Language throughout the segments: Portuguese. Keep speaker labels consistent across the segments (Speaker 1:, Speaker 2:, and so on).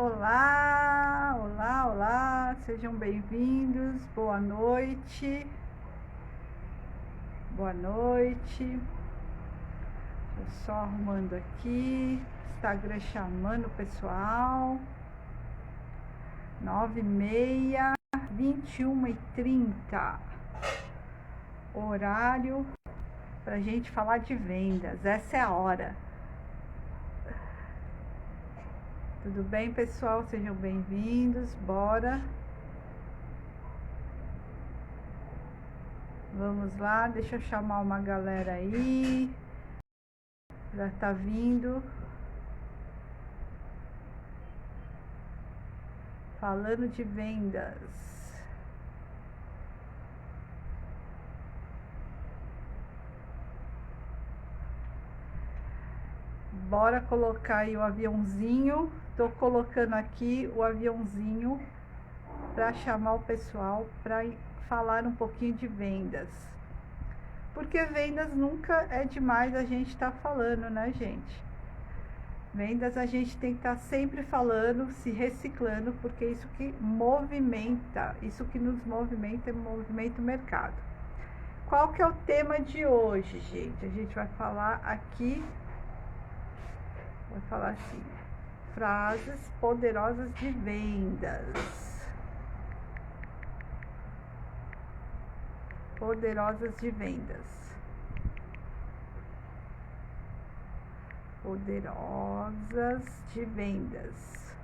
Speaker 1: Olá, olá, olá, sejam bem-vindos, boa noite, tô só arrumando aqui, Instagram chamando o pessoal, 9h30, 21h30, horário pra gente falar de vendas, essa é a hora. Tudo bem, pessoal? Sejam bem-vindos, bora. Vamos lá, deixa eu chamar uma galera aí. Já tá vindo. Falando de vendas. Bora colocar aí o aviãozinho. Tô colocando aqui o aviãozinho para chamar o pessoal para falar um pouquinho de vendas. Porque vendas nunca é demais a gente tá falando, né, gente? Vendas a gente tem que estar sempre falando, se reciclando, porque isso que movimenta, isso que nos movimenta o mercado. Qual que é o tema de hoje, gente? A gente vai falar aqui, assim, frases poderosas de vendas. Poderosas de vendas. Poderosas de vendas.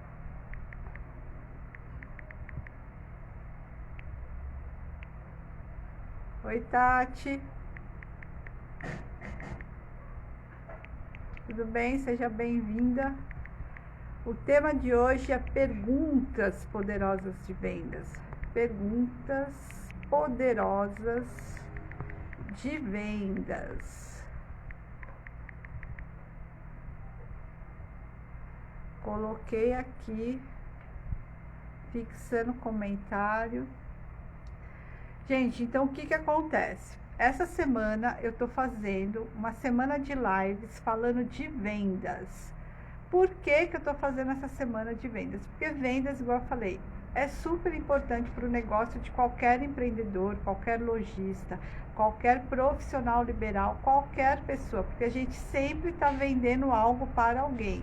Speaker 1: Oi, Tati. Tudo bem? Seja bem-vinda. O tema de hoje é perguntas poderosas de vendas. Perguntas poderosas de vendas. Coloquei aqui, fixando comentário. Gente, então o que acontece? Essa semana eu tô fazendo uma semana de lives falando de vendas. Por que eu tô fazendo essa semana de vendas? Porque vendas, igual eu falei, é super importante para o negócio de qualquer empreendedor, qualquer lojista, qualquer profissional liberal, qualquer pessoa, porque a gente sempre está vendendo algo para alguém.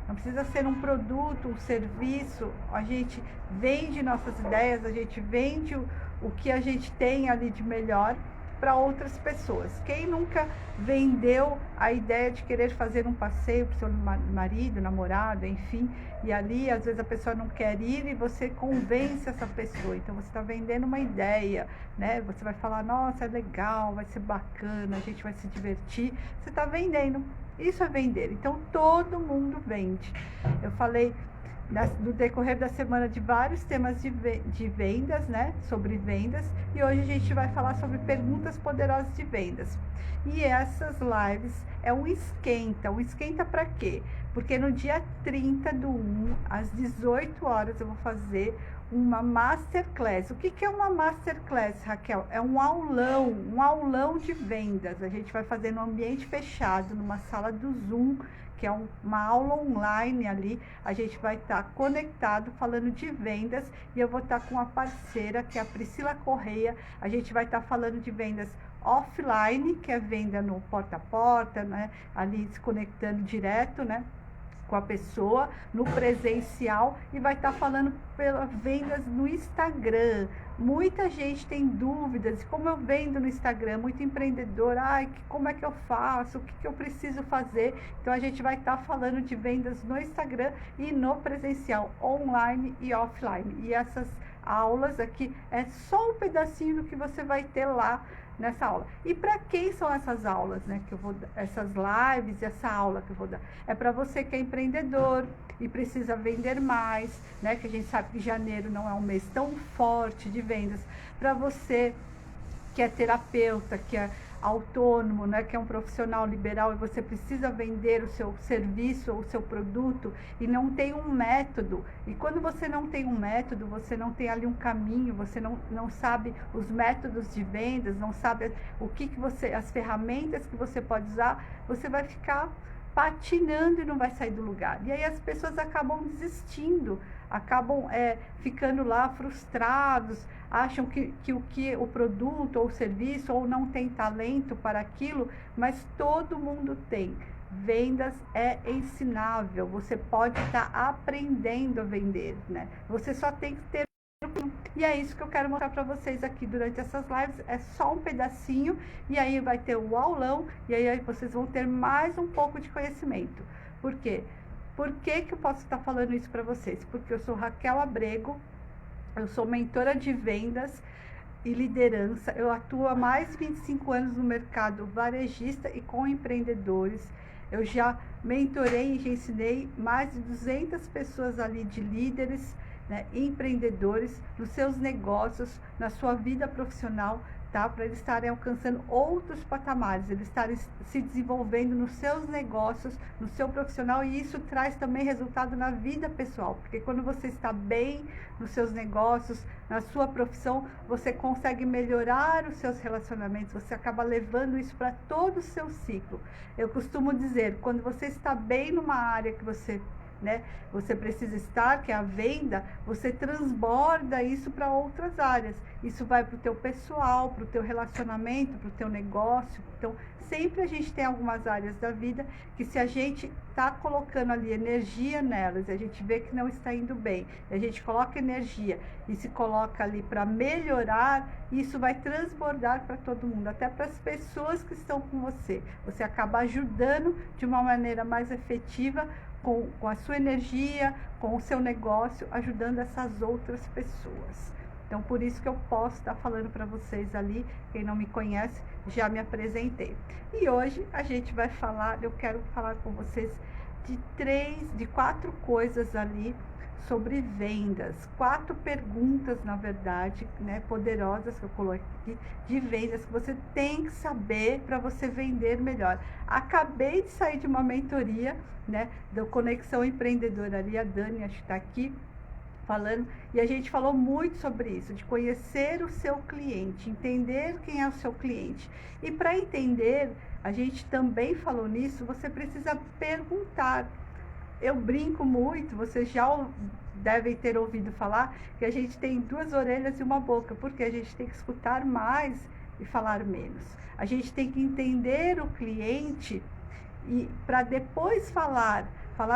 Speaker 1: Não precisa ser um produto, um serviço, a gente vende nossas ideias, a gente vende o que a gente tem ali de melhor para outras pessoas. Quem nunca vendeu a ideia de querer fazer um passeio para o seu marido, namorado, enfim, e ali às vezes a pessoa não quer ir e você convence essa pessoa. Então você está vendendo uma ideia, né? Você vai falar, nossa, é legal, vai ser bacana, a gente vai se divertir. Você está vendendo. Isso é vender. Então todo mundo vende. Eu falei no decorrer da semana de vários temas de vendas, né? Sobre vendas. E hoje a gente vai falar sobre perguntas poderosas de vendas. E essas lives é um esquenta. Um esquenta para quê? Porque no dia 30/1, às 18 horas, eu vou fazer uma masterclass. O que é uma masterclass, Raquel? É um aulão de vendas. A gente vai fazer no ambiente fechado, numa sala do Zoom, que é uma aula online ali. A gente vai estar conectado falando de vendas e eu vou estar com uma parceira, que é a Priscila Correia. A gente vai estar falando de vendas offline, que é venda no porta a porta, né? Ali se conectando direto, né? Com a pessoa, no presencial, e vai estar falando pelas vendas no Instagram. Muita gente tem dúvidas de como eu vendo no Instagram, muito empreendedor, como é que eu faço, o que eu preciso fazer. Então a gente vai estar falando de vendas no Instagram e no presencial, online e offline. E essas aulas aqui é só um pedacinho do que você vai ter lá nessa aula. E para quem são essas aulas, né, que eu vou dar, essas lives e essa aula que eu vou dar? É para você que é empreendedor e precisa vender mais, né, que a gente sabe que janeiro não é um mês tão forte de vendas. Para você que é terapeuta, que é autônomo, né, que é um profissional liberal e você precisa vender o seu serviço ou o seu produto e não tem um método. E quando você não tem um método, você não tem ali um caminho, você não sabe os métodos de vendas, não sabe o que você, as ferramentas que você pode usar, você vai ficar patinando e não vai sair do lugar. E aí as pessoas acabam desistindo, acabam ficando lá frustrados, acham que o produto ou o serviço ou não tem talento para aquilo, mas todo mundo tem. Vendas é ensinável, você pode estar aprendendo a vender, né? Você só tem que ter. E é isso que eu quero mostrar para vocês aqui durante essas lives. É só um pedacinho e aí vai ter o aulão e aí vocês vão ter mais um pouco de conhecimento. Por quê? Por que eu posso estar falando isso para vocês? Porque eu sou Raquel Abrego, eu sou mentora de vendas e liderança. Eu atuo há mais de 25 anos no mercado varejista e com empreendedores. Eu já mentorei e já ensinei mais de 200 pessoas ali de líderes, né, empreendedores, nos seus negócios, na sua vida profissional, tá? Para eles estarem alcançando outros patamares, eles estarem se desenvolvendo nos seus negócios, no seu profissional, e isso traz também resultado na vida pessoal, porque quando você está bem nos seus negócios, na sua profissão, você consegue melhorar os seus relacionamentos, você acaba levando isso para todo o seu ciclo. Eu costumo dizer, quando você está bem numa área que você precisa estar, que é a venda, você transborda isso para outras áreas. Isso vai para o teu pessoal, para o teu relacionamento, para o teu negócio. Então, sempre a gente tem algumas áreas da vida que se a gente está colocando ali energia nelas, a gente vê que não está indo bem, a gente coloca energia e se coloca ali para melhorar, isso vai transbordar para todo mundo, até para as pessoas que estão com você. Você acaba ajudando de uma maneira mais efetiva, com a sua energia, com o seu negócio, ajudando essas outras pessoas. Então, por isso que eu posso estar falando para vocês ali. Quem não me conhece, já me apresentei. E hoje a gente vai falar, eu quero falar com vocês de 4 coisas ali sobre vendas. 4 perguntas, na verdade, né, poderosas que eu coloquei aqui, de vendas, que você tem que saber para você vender melhor. Acabei de sair de uma mentoria, né, da Conexão Empreendedora ali, a Dani acho que está aqui falando, e a gente falou muito sobre isso, de conhecer o seu cliente, entender quem é o seu cliente. E para entender, a gente também falou nisso, você precisa perguntar. Eu brinco muito, vocês já devem ter ouvido falar que a gente tem 2 orelhas e uma boca, porque a gente tem que escutar mais e falar menos. A gente tem que entender o cliente e para depois falar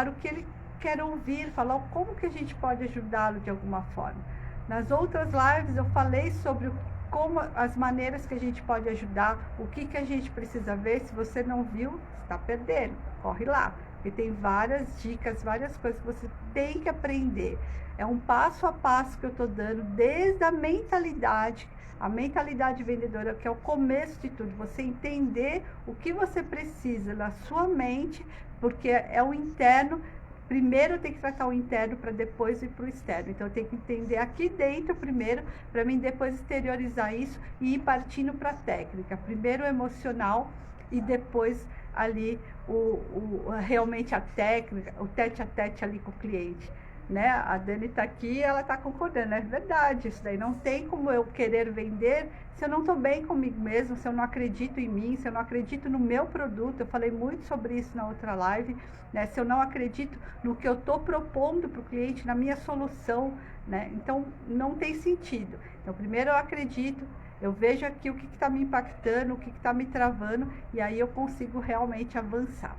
Speaker 1: o que ele quer ouvir, falar como que a gente pode ajudá-lo de alguma forma. Nas outras lives eu falei sobre como as maneiras que a gente pode ajudar, o que a gente precisa ver. Se você não viu, está perdendo, corre lá. E tem várias dicas, várias coisas que você tem que aprender. É um passo a passo que eu estou dando, desde a mentalidade vendedora, que é o começo de tudo. Você entender o que você precisa na sua mente, porque é o interno. Primeiro eu tenho que tratar o interno para depois ir para o externo. Então eu tenho que entender aqui dentro primeiro, para mim depois exteriorizar isso e ir partindo para a técnica. Primeiro o emocional e depois ali realmente a técnica, o tete a tete ali com o cliente, né? A Dani está aqui, ela está concordando, é verdade, isso daí não tem como eu querer vender se eu não estou bem comigo mesmo, se eu não acredito em mim, se eu não acredito no meu produto. Eu falei muito sobre isso na outra live, né? Se eu não acredito no que eu estou propondo para o cliente, na minha solução, né? Então não tem sentido. Então primeiro eu acredito, eu vejo aqui o que está me impactando, o que está me travando, e aí eu consigo realmente avançar.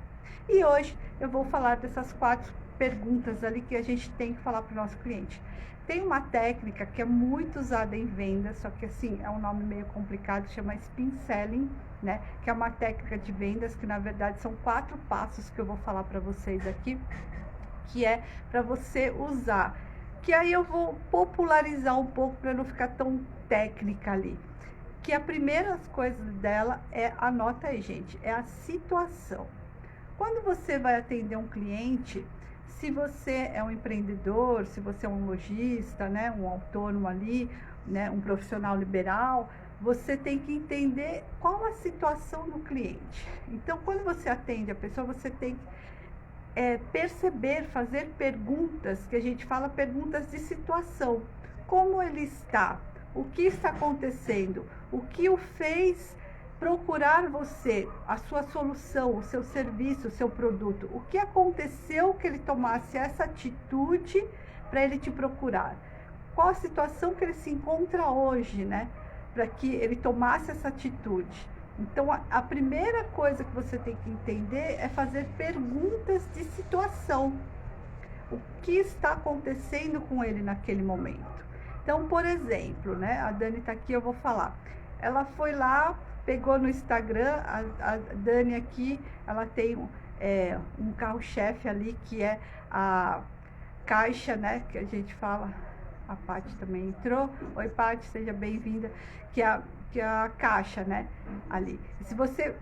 Speaker 1: E hoje eu vou falar dessas 4 perguntas ali que a gente tem que falar para o nosso cliente. Tem uma técnica que é muito usada em vendas, só que assim, é um nome meio complicado, chama Spin Selling, né? Que é uma técnica de vendas que na verdade são 4 passos que eu vou falar para vocês aqui, que é para você usar. Que aí eu vou popularizar um pouco para não ficar tão técnica ali. Que a primeira coisa dela anota aí, gente, é a situação. Quando você vai atender um cliente, se você é um empreendedor, se você é um lojista, né, um autônomo ali, né, um profissional liberal, você tem que entender qual a situação do cliente. Então, quando você atende a pessoa, você tem que perceber, fazer perguntas, que a gente fala perguntas de situação. Como ele está? O que está acontecendo? O que o fez procurar você, a sua solução, o seu serviço, o seu produto. O que aconteceu que ele tomasse essa atitude para ele te procurar? Qual a situação que ele se encontra hoje, né? Para que ele tomasse essa atitude. Então, a primeira coisa que você tem que entender é fazer perguntas de situação. O que está acontecendo com ele naquele momento? Então, por exemplo, né? A Dani está aqui, eu vou falar. Ela foi lá, pegou no Instagram, a Dani aqui, ela tem um carro-chefe ali, que é a caixa, né? Que a gente fala, a Paty também entrou. Oi, Paty, seja bem-vinda. Que é a caixa, né? Ali. E se você,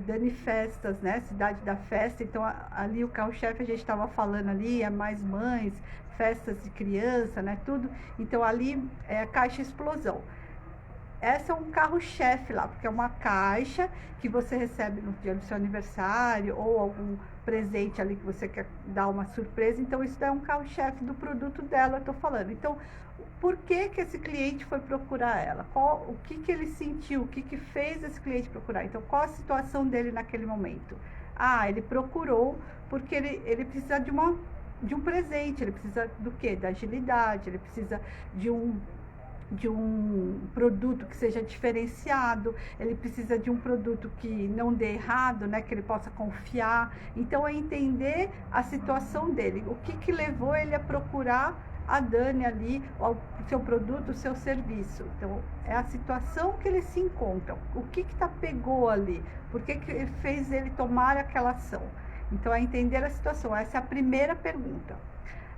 Speaker 1: Dani Festas, né? Cidade da Festa, então ali o carro-chefe a gente estava falando ali, é mais mães, festas de criança, né? Tudo. Então ali é a caixa explosão. Essa é um carro-chefe lá, porque é uma caixa que você recebe no dia do seu aniversário ou algum presente ali que você quer dar uma surpresa. Então, isso é um carro-chefe do produto dela, eu tô falando. Então, por que que esse cliente foi procurar ela? O que ele sentiu? O que fez esse cliente procurar? Então, qual a situação dele naquele momento? Ah, ele procurou porque ele precisa de um presente. Ele precisa do quê? Da agilidade, ele precisa de um produto que seja diferenciado, ele precisa de um produto que não dê errado, né, que ele possa confiar. Então, é entender a situação dele, o que levou ele a procurar a Dani ali, o seu produto, o seu serviço. Então, é a situação que ele se encontra, o que pegou ali, por que fez ele tomar aquela ação. Então, é entender a situação, essa é a primeira pergunta.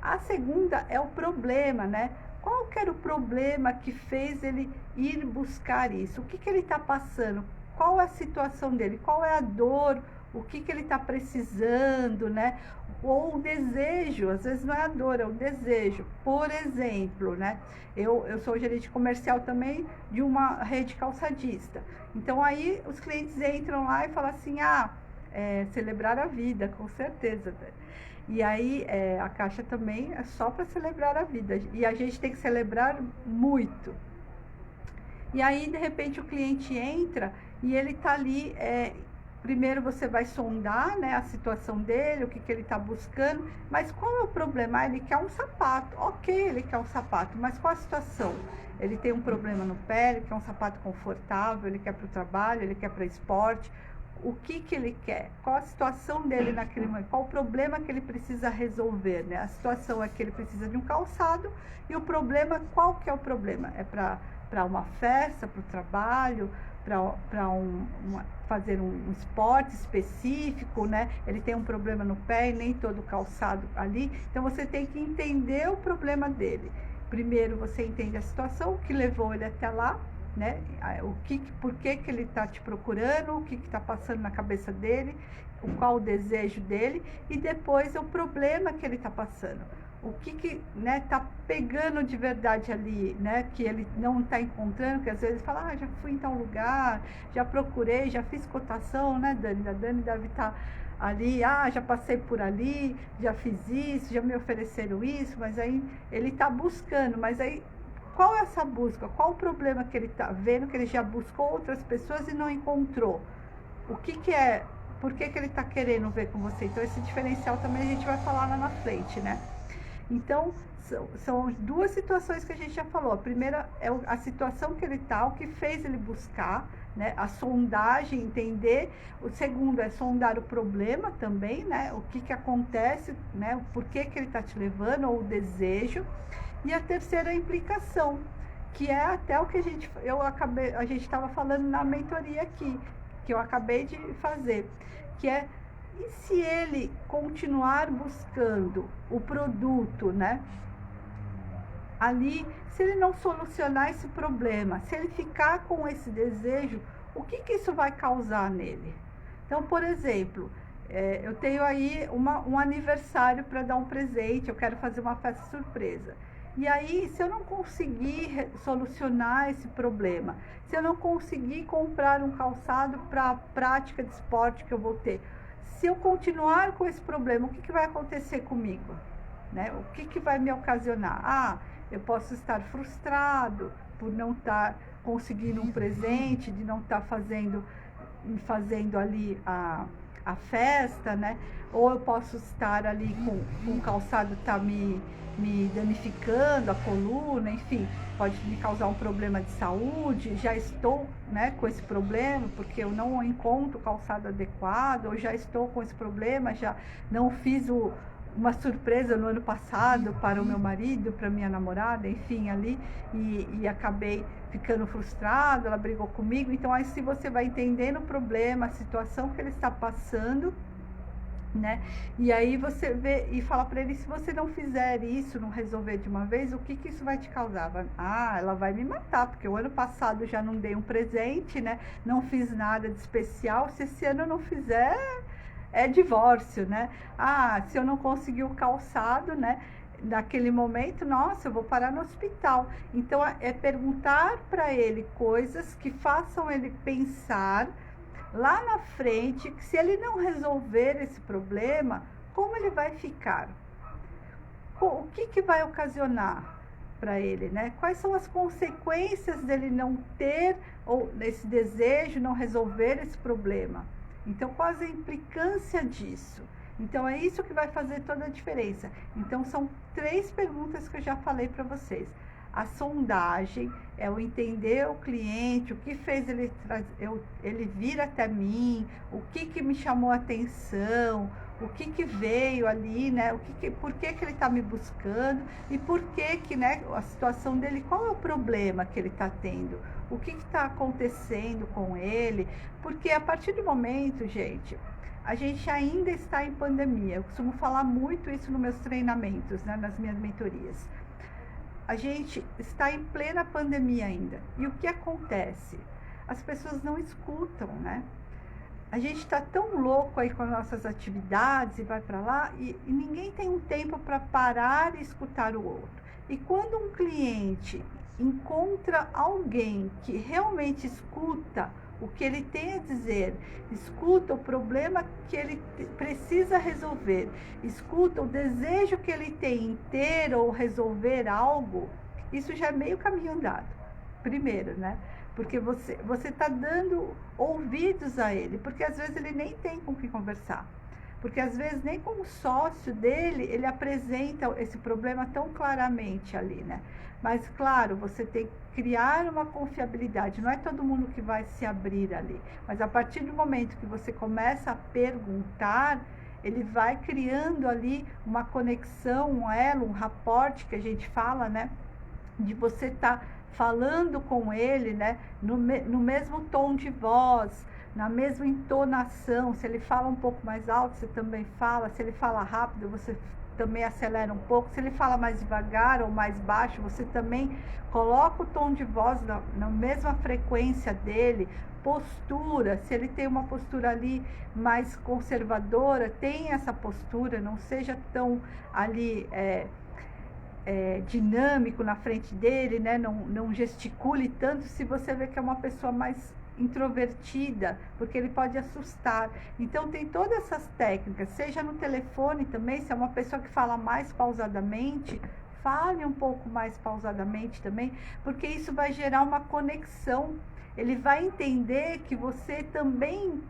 Speaker 1: A segunda é o problema, né? Qual que era o problema que fez ele ir buscar isso? O que ele está passando? Qual é a situação dele? Qual é a dor? O que ele está precisando, né? Ou o desejo, às vezes não é a dor, é o desejo. Por exemplo, né? Eu sou gerente comercial também de uma rede calçadista. Então, aí os clientes entram lá e falam assim, celebrar a vida, com certeza, né? E aí, a caixa também é só para celebrar a vida. E a gente tem que celebrar muito. E aí, de repente, o cliente entra e ele está ali. Primeiro você vai sondar, né, a situação dele, o que ele está buscando. Mas qual é o problema? Ele quer um sapato. Ok, ele quer um sapato, mas qual a situação? Ele tem um problema no pé, ele quer um sapato confortável, ele quer para o trabalho, ele quer para esporte. O que ele quer, qual a situação dele naquele momento, qual o problema que ele precisa resolver, né? A situação é que ele precisa de um calçado e o problema, qual que é o problema? É para uma festa, para o trabalho, para fazer um esporte específico, né? Ele tem um problema no pé e nem todo calçado ali, então você tem que entender o problema dele. Primeiro você entende a situação, o que levou ele até lá, né? Por que ele está te procurando, o que está passando na cabeça dele, qual o desejo dele, e depois o problema que ele está passando, o que né, tá pegando de verdade ali, né, que ele não está encontrando, que às vezes fala, já fui em tal lugar, já procurei, já fiz cotação, né, Dani? A Dani deve estar ali, já passei por ali, já fiz isso, já me ofereceram isso, mas aí ele está buscando, mas aí qual é essa busca? Qual o problema que ele está vendo, que ele já buscou outras pessoas e não encontrou? O que é? Por que ele está querendo ver com você? Então, esse diferencial também a gente vai falar lá na frente, né? Então, são duas situações que a gente já falou. A primeira é a situação que ele está, o que fez ele buscar, né? A sondagem, entender. O segundo é sondar o problema também, né? O que acontece, né? Por que ele está te levando, ou o desejo. E a terceira é a implicação, que é até o que a gente estava falando na mentoria aqui, que eu acabei de fazer, que é, e se ele continuar buscando o produto, né? Ali, se ele não solucionar esse problema, se ele ficar com esse desejo, o que isso vai causar nele? Então, por exemplo, eu tenho aí um aniversário para dar um presente, eu quero fazer uma festa surpresa. E aí, se eu não conseguir solucionar esse problema, se eu não conseguir comprar um calçado para a prática de esporte que eu vou ter, se eu continuar com esse problema, o que vai acontecer comigo? Né? O que vai me ocasionar? Eu posso estar frustrado por não estar conseguindo um presente, de não estar fazendo ali a festa, né? Ou eu posso estar ali com o calçado tá me danificando, a coluna, enfim, pode me causar um problema de saúde, já estou, né, com esse problema, porque eu não encontro o calçado adequado, ou já estou com esse problema, já não fiz uma surpresa no ano passado para o meu marido, para minha namorada, enfim, ali, e acabei ficando frustrado, ela brigou comigo. Então aí, se você vai entendendo o problema, a situação que ele está passando, né? E aí você vê e fala para ele: se você não fizer isso, não resolver de uma vez, o que isso vai te causar? Ela vai me matar, porque o ano passado eu já não dei um presente, né? Não fiz nada de especial. Se esse ano eu não fizer, é divórcio, né? Se eu não conseguir o calçado, né? Naquele momento, nossa, eu vou parar no hospital. Então é perguntar para ele coisas que façam ele pensar lá na frente, que se ele não resolver esse problema, como ele vai ficar? O que vai ocasionar para ele, né? Quais são as consequências dele não ter, ou esse desejo, não resolver esse problema? Então, qual a implicância disso? Então, é isso que vai fazer toda a diferença. Então, são 3 perguntas que eu já falei para vocês. A sondagem é o entender o cliente, o que fez ele vir até mim, o que me chamou a atenção, o que veio ali, né? Por que ele está me buscando e por que, né, a situação dele, qual é o problema que ele está tendo, o que está acontecendo com ele, porque a partir do momento, gente, a gente ainda está em pandemia. Eu costumo falar muito isso nos meus treinamentos, né, nas minhas mentorias. A gente está em plena pandemia ainda. E o que acontece? As pessoas não escutam, né? A gente está tão louco aí com as nossas atividades e vai para lá e ninguém tem um tempo para parar e escutar o outro. E quando um cliente encontra alguém que realmente escuta o que ele tem a dizer, escuta o problema que ele precisa resolver, escuta o desejo que ele tem em ter ou resolver algo, isso já é meio caminho andado, primeiro, né? Porque você está dando ouvidos a ele, porque às vezes ele nem tem com quem conversar. Porque às vezes nem com o sócio dele ele apresenta esse problema tão claramente ali, né? Mas claro, você tem que criar uma confiabilidade, não é todo mundo que vai se abrir ali. Mas a partir do momento que você começa a perguntar, ele vai criando ali uma conexão, um elo, um rapport que a gente fala, né? De você estar falando com ele, né? No mesmo tom de voz, na mesma entonação. Se ele fala um pouco mais alto, você também fala. Se ele fala rápido, você também acelera um pouco. Se ele fala mais devagar ou mais baixo, você também coloca o tom de voz na mesma frequência dele. Postura, se ele tem uma postura ali mais conservadora, tem essa postura, não seja tão ali dinâmico na frente dele, né? Não gesticule tanto se você vê que é uma pessoa mais introvertida, porque ele pode assustar. Então tem todas essas técnicas, seja no telefone também, se é uma pessoa que fala mais pausadamente, fale um pouco mais pausadamente também, porque isso vai gerar uma conexão. Ele vai entender que você também,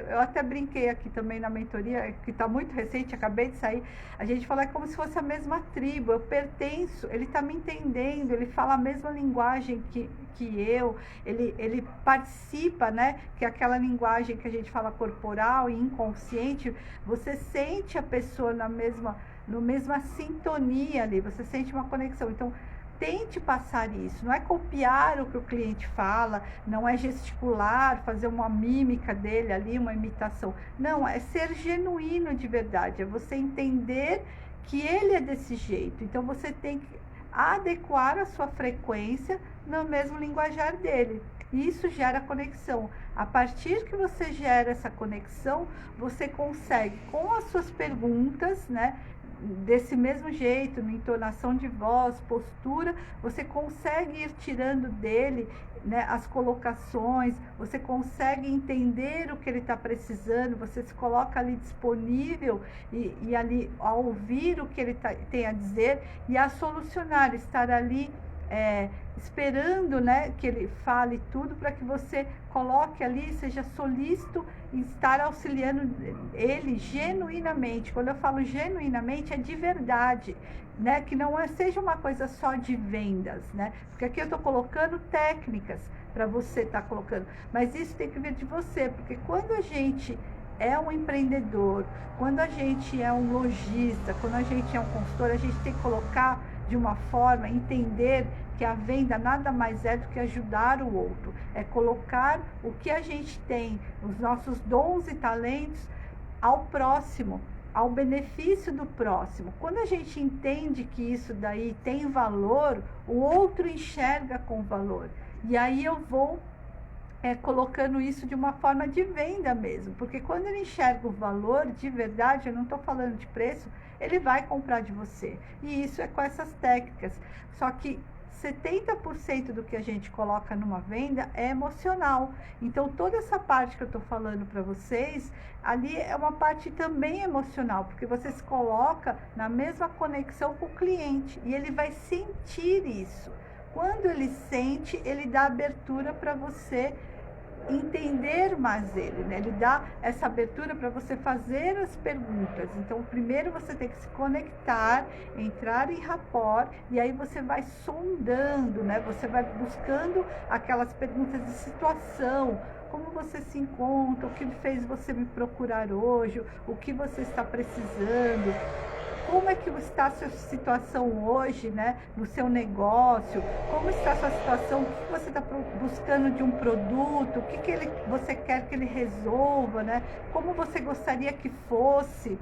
Speaker 1: eu até brinquei aqui também na mentoria, que está muito recente, acabei de sair, a gente fala como se fosse a mesma tribo, eu pertenço, ele está me entendendo, ele fala a mesma linguagem que eu, ele participa, né, que é aquela linguagem que a gente fala corporal e inconsciente, você sente a pessoa na mesma sintonia ali, você sente uma conexão. Então, tente passar isso, não é copiar o que o cliente fala, não é gesticular, fazer uma mímica dele ali, uma imitação. Não, é ser genuíno de verdade, é você entender que ele é desse jeito. Então, você tem que adequar a sua frequência no mesmo linguajar dele. E isso gera conexão. A partir que você gera essa conexão, você consegue, com as suas perguntas, né, desse mesmo jeito, na entonação de voz, postura, você consegue ir tirando dele, né, as colocações, você consegue entender o que ele está precisando, você se coloca ali disponível e ali a ouvir o que ele tem a dizer e a solucionar, estar ali esperando, né, que ele fale tudo para que você coloque ali, seja solícito em estar auxiliando ele genuinamente. Quando eu falo genuinamente, é de verdade, né, que não seja uma coisa só de vendas, né, porque aqui eu estou colocando técnicas para você estar colocando, mas isso tem que vir de você, porque quando a gente é um empreendedor, quando a gente é um lojista, quando a gente é um consultor, a gente tem que colocar de uma forma, entender que a venda nada mais é do que ajudar o outro, é colocar o que a gente tem, os nossos dons e talentos ao próximo, ao benefício do próximo. Quando a gente entende que isso daí tem valor, o outro enxerga com valor. E aí eu vou colocando isso de uma forma de venda mesmo, porque quando ele enxerga o valor de verdade, eu não estou falando de preço, ele vai comprar de você. E isso é com essas técnicas. Só que 70% do que a gente coloca numa venda é emocional. Então, toda essa parte que eu estou falando para vocês, ali é uma parte também emocional, porque você se coloca na mesma conexão com o cliente e ele vai sentir isso. Quando ele sente, ele dá abertura para você entender mais ele, né? Ele dá essa abertura para você fazer as perguntas. Então, primeiro você tem que se conectar, entrar em rapport, e aí você vai sondando, né? Você vai buscando aquelas perguntas de situação. Como você se encontra, o que fez você me procurar hoje, o que você está precisando, como é que está a sua situação hoje, né, no seu negócio, como está a sua situação, o que você está buscando de um produto, o que você quer que ele resolva, né, como você gostaria que fosse,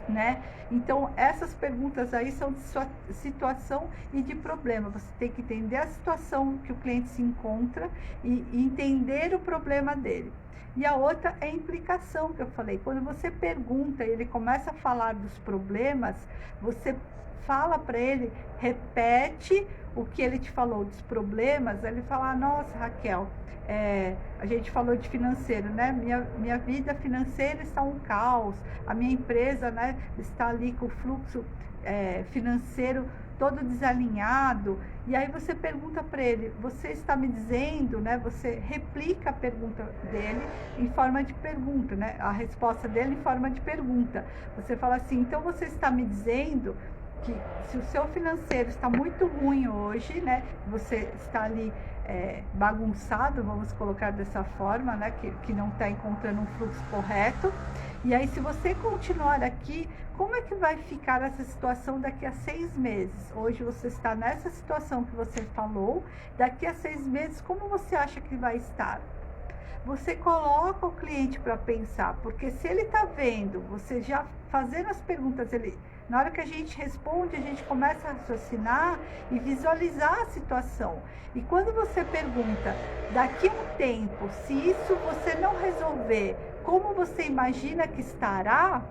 Speaker 1: né? Então, essas perguntas aí são de sua situação e de problema. Você tem que entender a situação que o cliente se encontra e entender o problema dele. E a outra é a implicação que eu falei. Quando você pergunta e ele começa a falar dos problemas, você fala para ele, repete o que ele te falou dos problemas, ele fala, nossa, Raquel, a gente falou de financeiro, né? Minha vida financeira está um caos, a minha empresa, né, está ali com o fluxo financeiro todo desalinhado. E aí você pergunta para ele, você está me dizendo, né? Você replica a pergunta dele em forma de pergunta, né? A resposta dele em forma de pergunta. Você fala assim, então você está me dizendo que se o seu financeiro está muito ruim hoje, né? Você está ali bagunçado, vamos colocar dessa forma, né? Que não está encontrando um fluxo correto. E aí, se você continuar aqui, como é que vai ficar essa situação daqui a 6 meses? Hoje você está nessa situação que você falou, daqui a 6 meses, como você acha que vai estar? Você coloca o cliente para pensar, porque se ele está vendo, você já fazendo as perguntas, na hora que a gente responde, a gente começa a raciocinar e visualizar a situação. E quando você pergunta, daqui a um tempo, se isso você não resolver, como você imagina que estará,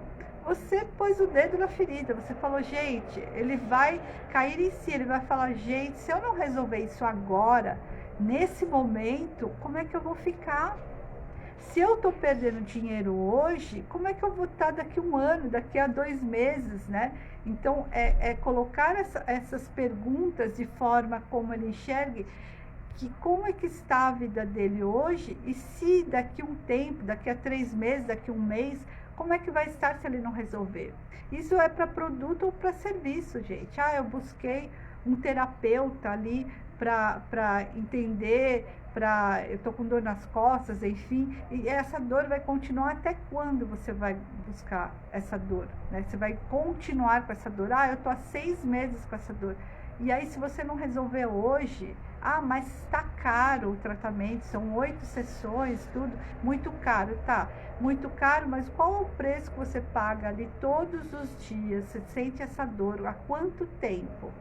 Speaker 1: você pôs o dedo na ferida. Você falou, gente, ele vai cair em si, ele vai falar, gente, se eu não resolver isso agora, nesse momento, como é que eu vou ficar? Se eu estou perdendo dinheiro hoje, como é que eu vou estar daqui a 1 ano, daqui a 2 meses, né? Então, colocar essas perguntas de forma como ele enxergue, que como é que está a vida dele hoje, e se daqui a um tempo, daqui a 3 meses, daqui a 1 mês, como é que vai estar se ele não resolver? Isso é para produto ou para serviço, gente. Eu busquei um terapeuta ali para entender, eu estou com dor nas costas, enfim, e essa dor vai continuar até quando você vai buscar essa dor, né? Você vai continuar com essa dor, eu estou há 6 meses com essa dor, e aí se você não resolver hoje, mas está caro o tratamento, são 8 sessões, tudo, muito caro, tá? Muito caro, mas qual é o preço que você paga ali todos os dias? Você sente essa dor, há quanto tempo?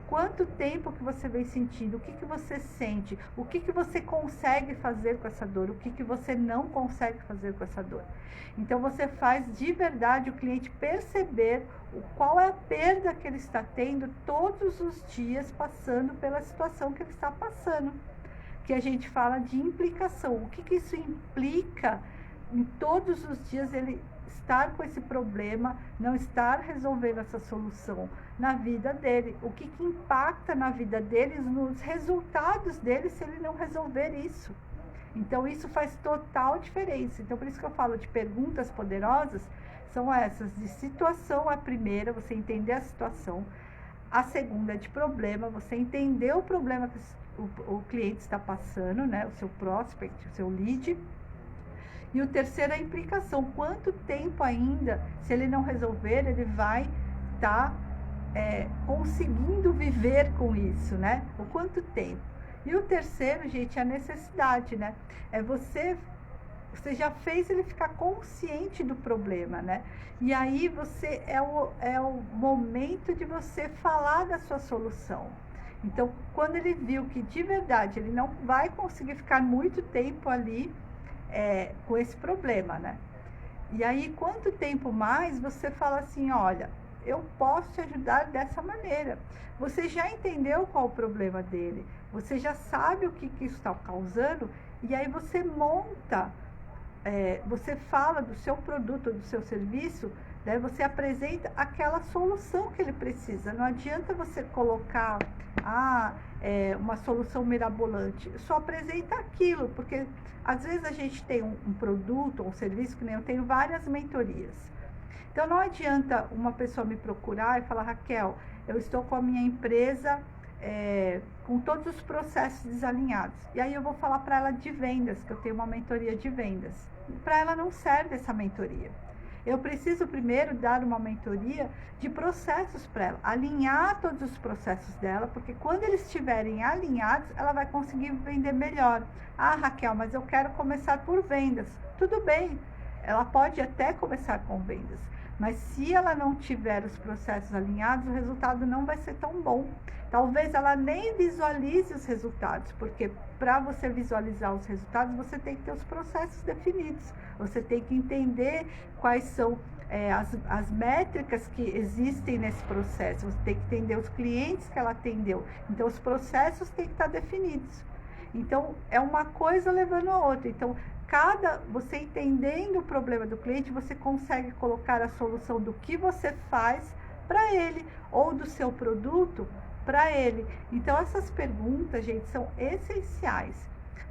Speaker 1: Quanto tempo que você vem sentindo? O que você sente? O que você consegue fazer com essa dor? O que você não consegue fazer com essa dor? Então, você faz de verdade o cliente perceber qual é a perda que ele está tendo todos os dias passando pela situação que ele está passando. Que a gente fala de implicação. O que isso implica em todos os dias ele estar com esse problema, não estar resolvendo essa solução na vida dele. O que impacta na vida deles, nos resultados dele, se ele não resolver isso. Então, isso faz total diferença. Então, por isso que eu falo de perguntas poderosas, são essas de situação, a primeira, você entender a situação. A segunda é de problema, você entender o problema que o cliente está passando, né? O seu prospect, o seu lead. E o terceiro é a implicação. Quanto tempo ainda, se ele não resolver, ele vai estar conseguindo viver com isso, né? O quanto tempo. E o terceiro, gente, é a necessidade, né? É você já fez ele ficar consciente do problema, né? E aí você é o momento de você falar da sua solução. Então, quando ele viu que de verdade ele não vai conseguir ficar muito tempo ali com esse problema, né? E aí, quanto tempo mais, você fala assim, olha, eu posso te ajudar dessa maneira. Você já entendeu qual o problema dele, você já sabe o que isso está causando, e aí você monta, você fala do seu produto, do seu serviço, né? Você apresenta aquela solução que ele precisa. Não adianta você colocar uma solução mirabolante, só apresenta aquilo, porque às vezes a gente tem um produto, um serviço, que nem eu tenho várias mentorias. Então não adianta uma pessoa me procurar e falar, Raquel, eu estou com a minha empresa com todos os processos desalinhados. E aí eu vou falar para ela de vendas, que eu tenho uma mentoria de vendas. Para ela não serve essa mentoria. Eu preciso primeiro dar uma mentoria de processos para ela, alinhar todos os processos dela, porque quando eles estiverem alinhados, ela vai conseguir vender melhor. Ah, Raquel, mas eu quero começar por vendas. Tudo bem, ela pode até começar com vendas, mas se ela não tiver os processos alinhados, o resultado não vai ser tão bom. Talvez ela nem visualize os resultados, porque para você visualizar os resultados, você tem que ter os processos definidos. Você tem que entender quais são as métricas que existem nesse processo. Você tem que entender os clientes que ela atendeu. Então, os processos têm que estar definidos. Então, é uma coisa levando a outra. Então, você entendendo o problema do cliente, você consegue colocar a solução do que você faz para ele, ou do seu produto para ele. Então, essas perguntas, gente, são essenciais.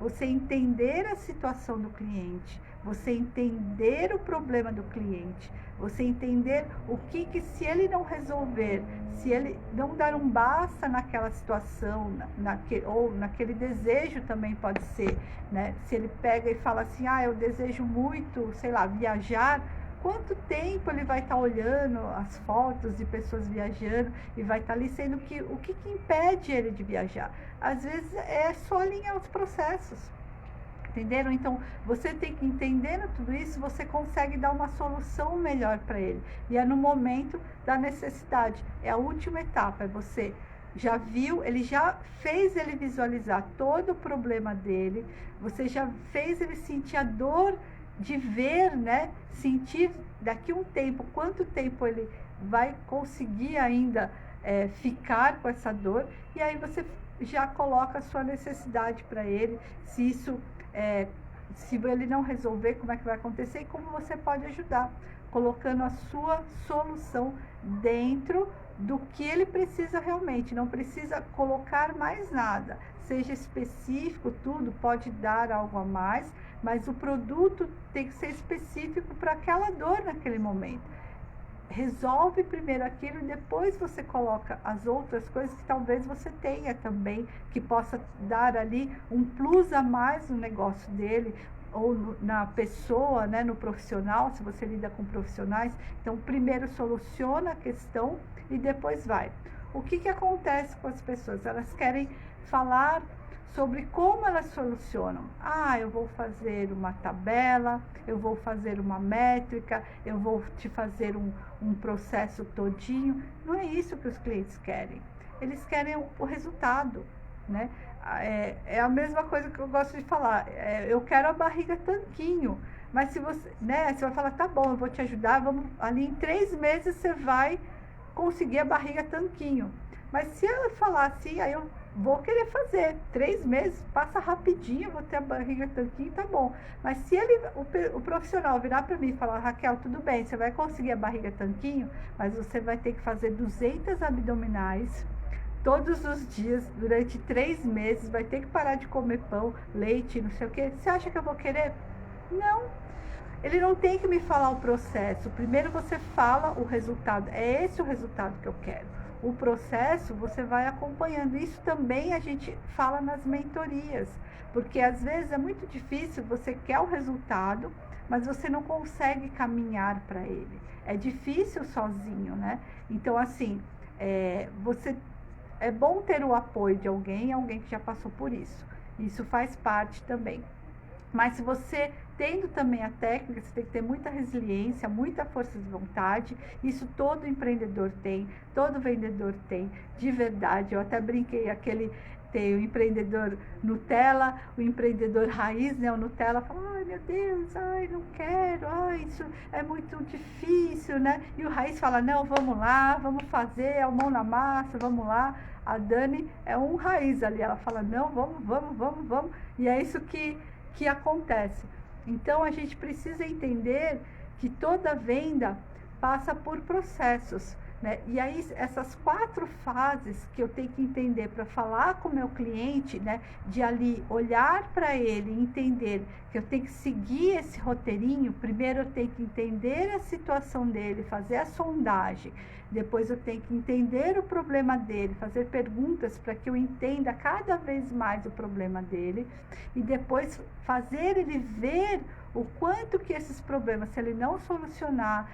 Speaker 1: Você entender a situação do cliente, você entender o problema do cliente, você entender o que se ele não resolver, se ele não dar um basta naquela situação, ou naquele desejo também pode ser, né? Se ele pega e fala assim, eu desejo muito, sei lá, viajar, quanto tempo ele vai estar olhando as fotos de pessoas viajando e vai estar ali sendo o que impede ele de viajar? Às vezes é só alinhar os processos. Entenderam? Então, você tem que, entendendo tudo isso, você consegue dar uma solução melhor para ele. E é no momento da necessidade. É a última etapa. Você já viu, ele já fez ele visualizar todo o problema dele. Você já fez ele sentir a dor de ver, né? Sentir daqui um tempo, quanto tempo ele vai conseguir ainda ficar com essa dor. E aí você já coloca a sua necessidade para ele. Se ele não resolver, como é que vai acontecer e como você pode ajudar, colocando a sua solução dentro do que ele precisa realmente. Não precisa colocar mais nada, seja específico, tudo pode dar algo a mais, mas o produto tem que ser específico para aquela dor naquele momento. Resolve primeiro aquilo e depois você coloca as outras coisas que talvez você tenha também, que possa dar ali um plus a mais no negócio dele, ou na pessoa, né, no profissional, se você lida com profissionais. Então, primeiro soluciona a questão e depois vai. O que acontece com as pessoas? Elas querem falar sobre como elas solucionam. Eu vou fazer uma tabela, eu vou fazer uma métrica, eu vou te fazer um processo todinho. Não é isso que os clientes querem. Eles querem o resultado, né? É a mesma coisa que eu gosto de falar. Eu quero a barriga tanquinho. Mas se você, né, você vai falar, tá bom, eu vou te ajudar, ali em 3 meses você vai conseguir a barriga tanquinho. Mas se ela falar assim, aí eu vou querer fazer. 3 meses, passa rapidinho, eu vou ter a barriga tanquinho, tá bom. Mas se o profissional virar para mim e falar, Raquel, tudo bem, você vai conseguir a barriga tanquinho, mas você vai ter que fazer 200 abdominais todos os dias, durante 3 meses, vai ter que parar de comer pão, leite, não sei o que. Você acha que eu vou querer? Não. Ele não tem que me falar o processo. Primeiro você fala o resultado. É esse o resultado que eu quero. O processo você vai acompanhando. Isso também a gente fala nas mentorias. Porque às vezes é muito difícil, você quer o resultado, mas você não consegue caminhar para ele. É difícil sozinho, né? Então, assim, é bom ter o apoio de alguém que já passou por isso. Isso faz parte também. Mas se você, tendo também a técnica, você tem que ter muita resiliência, muita força de vontade. Isso todo empreendedor tem, todo vendedor tem, de verdade. Eu até brinquei, tem o empreendedor Nutella, o empreendedor raiz, né? O Nutella fala, ai meu Deus, ai não quero, ai isso é muito difícil, né? E o raiz fala, não, vamos lá, vamos fazer, a mão na massa, vamos lá. A Dani é um raiz ali, ela fala, não, vamos. E é isso que acontece. Então a gente precisa entender que toda venda passa por processos, né? E aí essas 4 fases que eu tenho que entender para falar com o meu cliente, né? De ali olhar para ele e entender que eu tenho que seguir esse roteirinho. Primeiro eu tenho que entender a situação dele, fazer a sondagem. Depois eu tenho que entender o problema dele, fazer perguntas para que eu entenda cada vez mais o problema dele. E depois fazer ele ver o quanto que esses problemas, se ele não solucionar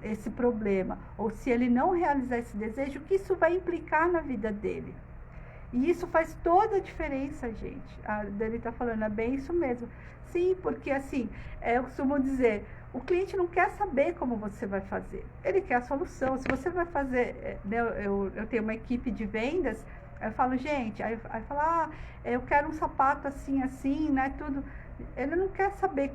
Speaker 1: esse problema, ou se ele não realizar esse desejo, o que isso vai implicar na vida dele. E isso faz toda a diferença, gente. A Dani está falando, é bem isso mesmo. Sim, porque assim, eu costumo dizer, o cliente não quer saber como você vai fazer, ele quer a solução. Se você vai fazer, eu tenho uma equipe de vendas, eu falo, gente, aí fala, eu quero um sapato assim, né, tudo. Ele não quer saber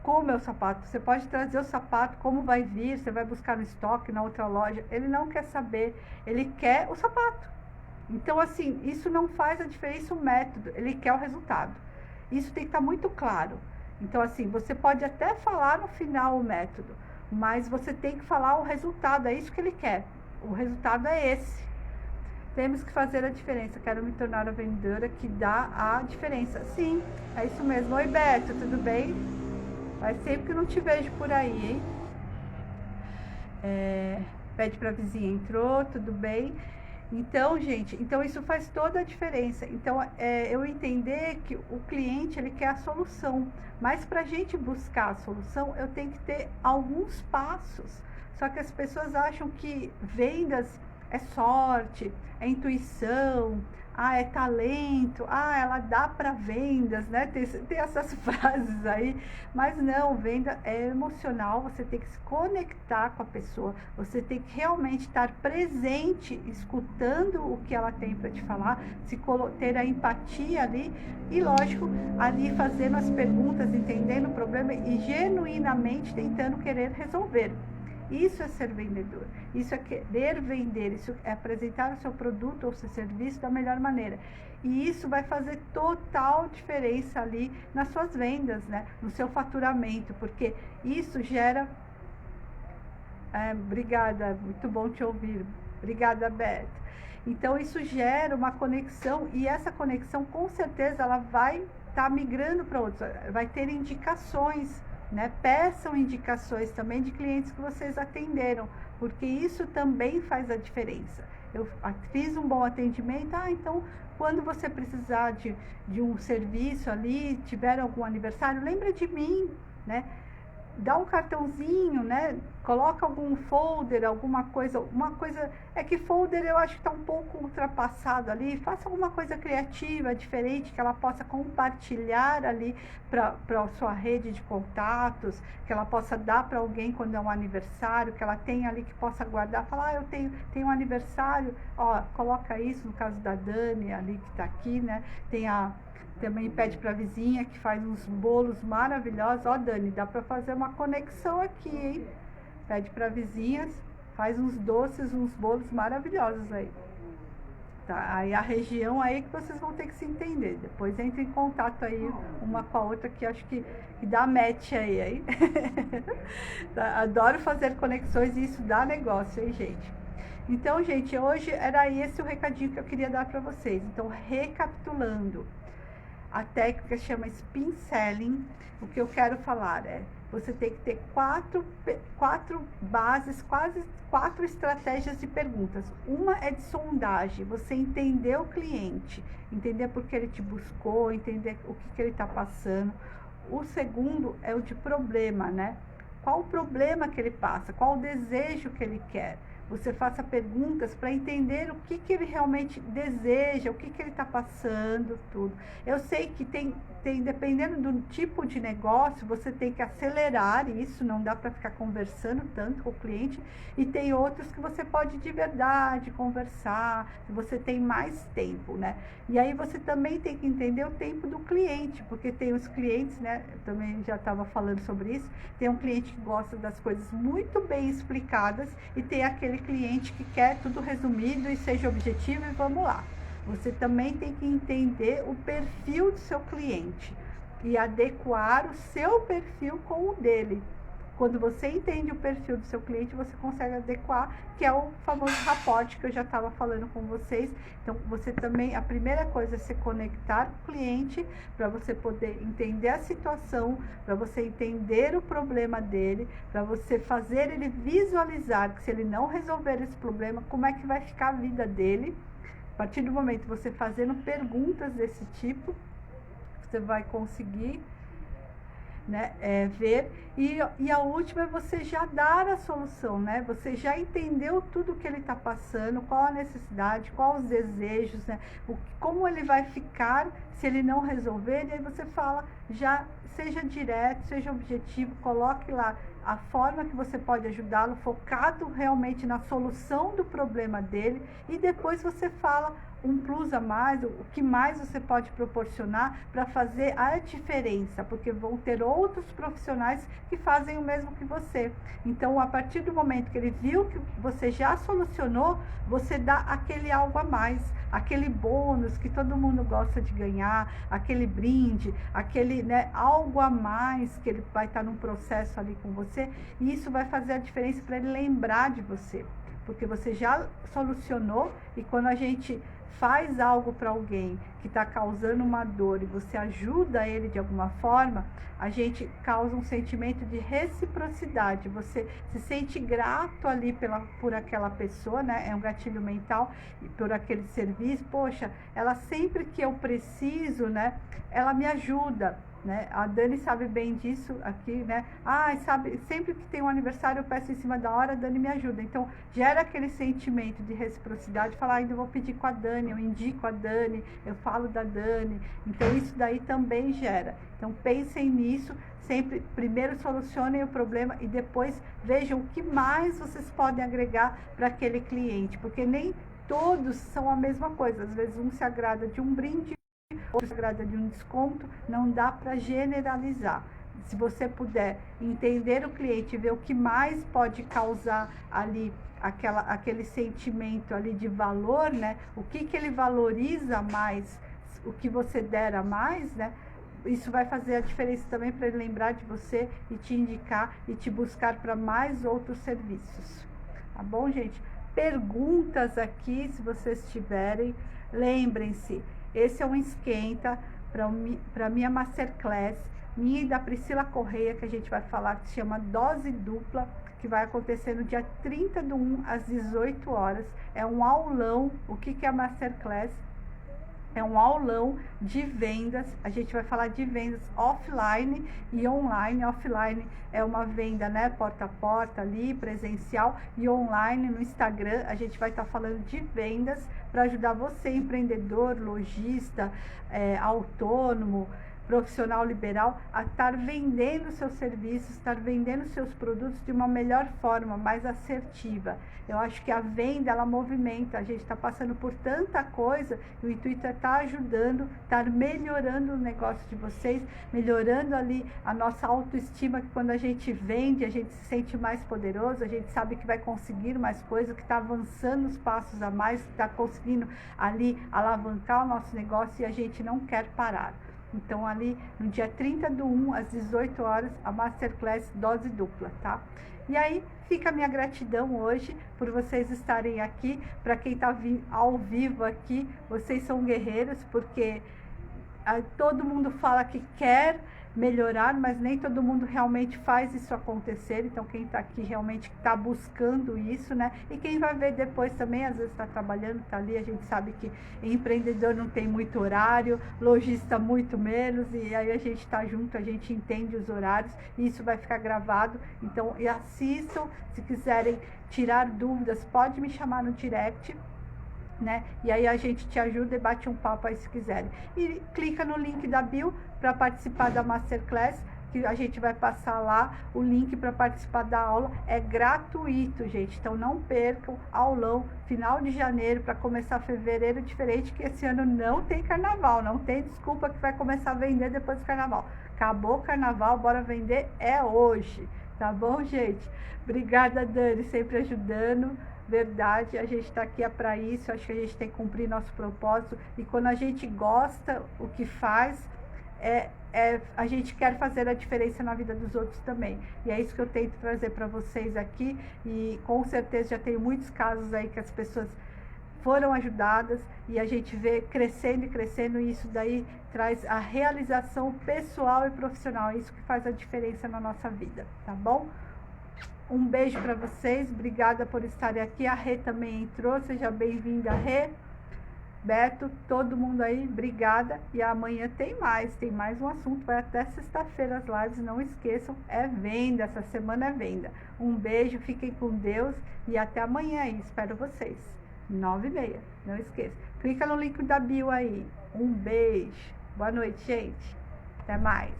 Speaker 1: como é o sapato. Você pode trazer o sapato, como vai vir, você vai buscar no estoque, na outra loja. Ele não quer saber, ele quer o sapato. Então, assim, isso não faz a diferença o método, ele quer o resultado. Isso tem que estar muito claro. Então, assim, você pode até falar no final o método, mas você tem que falar o resultado, é isso que ele quer. O resultado é esse. Temos que fazer a diferença. Quero me tornar a vendedora que dá a diferença. Sim, é isso mesmo. Oi, Beto, tudo bem? Faz tempo que não te vejo por aí, hein? Pede pra vizinha, entrou, tudo bem? Então, gente, isso faz toda a diferença. Então, eu entender que o cliente, ele quer a solução. Mas para a gente buscar a solução, eu tenho que ter alguns passos. Só que as pessoas acham que vendas é sorte, é intuição, é talento, ela dá para vendas, né? Tem essas frases aí, mas não, venda é emocional, você tem que se conectar com a pessoa, você tem que realmente estar presente, escutando o que ela tem para te falar, ter a empatia ali e, lógico, ali fazendo as perguntas, entendendo o problema e genuinamente tentando querer resolver. Isso é ser vendedor, isso é querer vender, isso é apresentar o seu produto ou seu serviço da melhor maneira. E isso vai fazer total diferença ali nas suas vendas, né? No seu faturamento, porque isso gera... obrigada, muito bom te ouvir. Obrigada, Beth. Então, isso gera uma conexão e essa conexão, com certeza, ela vai estar migrando para outros, vai ter indicações, né? Peçam indicações também de clientes que vocês atenderam, porque isso também faz a diferença. Eu fiz um bom atendimento, então quando você precisar de um serviço ali, tiver algum aniversário, lembra de mim, né? Dá um cartãozinho, né? Coloca algum folder, alguma coisa. Uma coisa é que folder eu acho que está um pouco ultrapassado ali. Faça alguma coisa criativa, diferente, que ela possa compartilhar ali para a sua rede de contatos, que ela possa dar para alguém quando é um aniversário, que ela tenha ali que possa guardar, falar, eu tenho um aniversário, coloca isso, no caso da Dani ali que está aqui, né? Também pede para a vizinha que faz uns bolos maravilhosos. Dani, dá para fazer uma conexão aqui, hein? Pede para vizinhas, faz uns doces, uns bolos maravilhosos aí. tá? Aí a região aí que vocês vão ter que se entender. Depois entre em contato aí uma com a outra, que acho que dá match aí. Adoro fazer conexões e isso dá negócio, hein, gente? Então, gente, hoje era esse o recadinho que eu queria dar para vocês. Então, recapitulando, a técnica chama Spin Selling. O que eu quero falar é, você tem que ter quatro bases, quase 4 estratégias de perguntas. Uma é de sondagem, você entender o cliente, entender por que ele te buscou, entender o que ele está passando. O segundo é o de problema, né? Qual o problema que ele passa, qual o desejo que ele quer. Você faça perguntas para entender o que ele realmente deseja, o que ele está passando, tudo. Eu sei que tem, dependendo do tipo de negócio, você tem que acelerar isso, não dá para ficar conversando tanto com o cliente, e tem outros que você pode de verdade conversar, você tem mais tempo, né? E aí você também tem que entender o tempo do cliente, porque tem os clientes, né? Eu também já estava falando sobre isso, tem um cliente que gosta das coisas muito bem explicadas e tem aquele cliente que quer tudo resumido e seja objetivo e vamos lá. Você também tem que entender o perfil do seu cliente e adequar o seu perfil com o dele. Quando você entende o perfil do seu cliente, você consegue adequar, que é o famoso rapport que eu já estava falando com vocês. Então, você também, a primeira coisa é se conectar com o cliente, para você poder entender a situação, para você entender o problema dele, para você fazer ele visualizar que se ele não resolver esse problema, como é que vai ficar a vida dele. A partir do momento que você fazendo perguntas desse tipo, você vai conseguir, né, ver, e a última é você já dar a solução, né? Você já entendeu tudo que ele está passando, qual a necessidade, quais os desejos, né? Como ele vai ficar se ele não resolver, e aí você fala, já seja direto, seja objetivo, coloque lá a forma que você pode ajudá-lo, focado realmente na solução do problema dele, e depois você fala um plus a mais, o que mais você pode proporcionar para fazer a diferença, porque vão ter outros profissionais que fazem o mesmo que você. Então, a partir do momento que ele viu que você já solucionou, você dá aquele algo a mais, aquele bônus que todo mundo gosta de ganhar, aquele brinde, aquele, né, algo a mais que ele vai estar num processo ali com você, e isso vai fazer a diferença para ele lembrar de você, porque você já solucionou. E quando a gente faz algo para alguém que está causando uma dor e você ajuda ele de alguma forma, a gente causa um sentimento de reciprocidade. Você se sente grato ali por aquela pessoa, né? É um gatilho mental, por aquele serviço. Poxa, ela sempre que eu preciso, né? Ela me ajuda. Né? A Dani sabe bem disso aqui, né? Sabe, sempre que tem um aniversário eu peço em cima da hora, a Dani me ajuda. Então, gera aquele sentimento de reciprocidade, falar, ainda vou pedir com a Dani, eu indico a Dani, eu falo da Dani. Então, isso daí também gera. Então, pensem nisso, sempre, primeiro solucionem o problema e depois vejam o que mais vocês podem agregar para aquele cliente, porque nem todos são a mesma coisa. Às vezes, um se agrada de um brinde, ou se agrada de um desconto, não dá para generalizar. Se você puder entender o cliente, ver o que mais pode causar ali aquele sentimento ali de valor, né? O que ele valoriza mais, o que você der a mais, né? Isso vai fazer a diferença também para ele lembrar de você e te indicar e te buscar para mais outros serviços. Tá bom, gente? Perguntas aqui, se vocês tiverem, lembrem-se, esse é um esquenta para minha Masterclass, minha e da Priscila Correia, que a gente vai falar, que se chama Dose Dupla, que vai acontecer no dia 30/1, às 18 horas. É um aulão. O que é a Masterclass? É um aulão de vendas. A gente vai falar de vendas offline e online. Offline é uma venda, né, porta a porta ali, presencial, e online no Instagram. A gente vai estar falando de vendas para ajudar você, empreendedor, lojista, autônomo, profissional liberal a estar vendendo seus serviços, estar vendendo seus produtos de uma melhor forma, mais assertiva. Eu acho que a venda, ela movimenta, a gente está passando por tanta coisa, e o intuito é estar ajudando, estar melhorando o negócio de vocês, melhorando ali a nossa autoestima, que quando a gente vende, a gente se sente mais poderoso, a gente sabe que vai conseguir mais coisas, que está avançando os passos a mais, que está conseguindo ali alavancar o nosso negócio, e a gente não quer parar. Então, ali no dia 30/1, às 18 horas, a Masterclass Dose Dupla, tá? E aí, fica a minha gratidão hoje por vocês estarem aqui. Para quem está ao vivo aqui, vocês são guerreiros, porque todo mundo fala que quer melhorar, mas nem todo mundo realmente faz isso acontecer. Então, quem está aqui realmente está buscando isso, né? E quem vai ver depois também, às vezes está trabalhando, está ali, a gente sabe que empreendedor não tem muito horário, lojista muito menos, e aí a gente está junto, a gente entende os horários, e isso vai ficar gravado. Então, e assistam, se quiserem tirar dúvidas, pode me chamar no direct, né? E aí a gente te ajuda e bate um papo aí se quiserem. E clica no link da bio para participar da Masterclass, que a gente vai passar lá o link para participar da aula. É gratuito, gente, então não percam. Aulão, final de janeiro para começar fevereiro, diferente que esse ano não tem carnaval, não tem desculpa que vai começar a vender depois do carnaval. Acabou o carnaval, bora vender, é hoje, tá bom, gente? Obrigada, Dani, sempre ajudando. Verdade, a gente está aqui para isso, acho que a gente tem que cumprir nosso propósito, e quando a gente gosta o que faz, a gente quer fazer a diferença na vida dos outros também, e é isso que eu tento trazer para vocês aqui, e com certeza já tenho muitos casos aí que as pessoas foram ajudadas, e a gente vê crescendo e crescendo, e isso daí traz a realização pessoal e profissional, é isso que faz a diferença na nossa vida, tá bom? Um beijo para vocês, obrigada por estarem aqui. A Rê também entrou, seja bem-vinda, Rê. Beto, todo mundo aí, obrigada. E amanhã tem mais um assunto, vai até sexta-feira as lives, não esqueçam, é venda, essa semana é venda. Um beijo, fiquem com Deus e até amanhã aí, espero vocês. 9h30, não esqueça. Clica no link da bio aí. Um beijo, boa noite, gente. Até mais.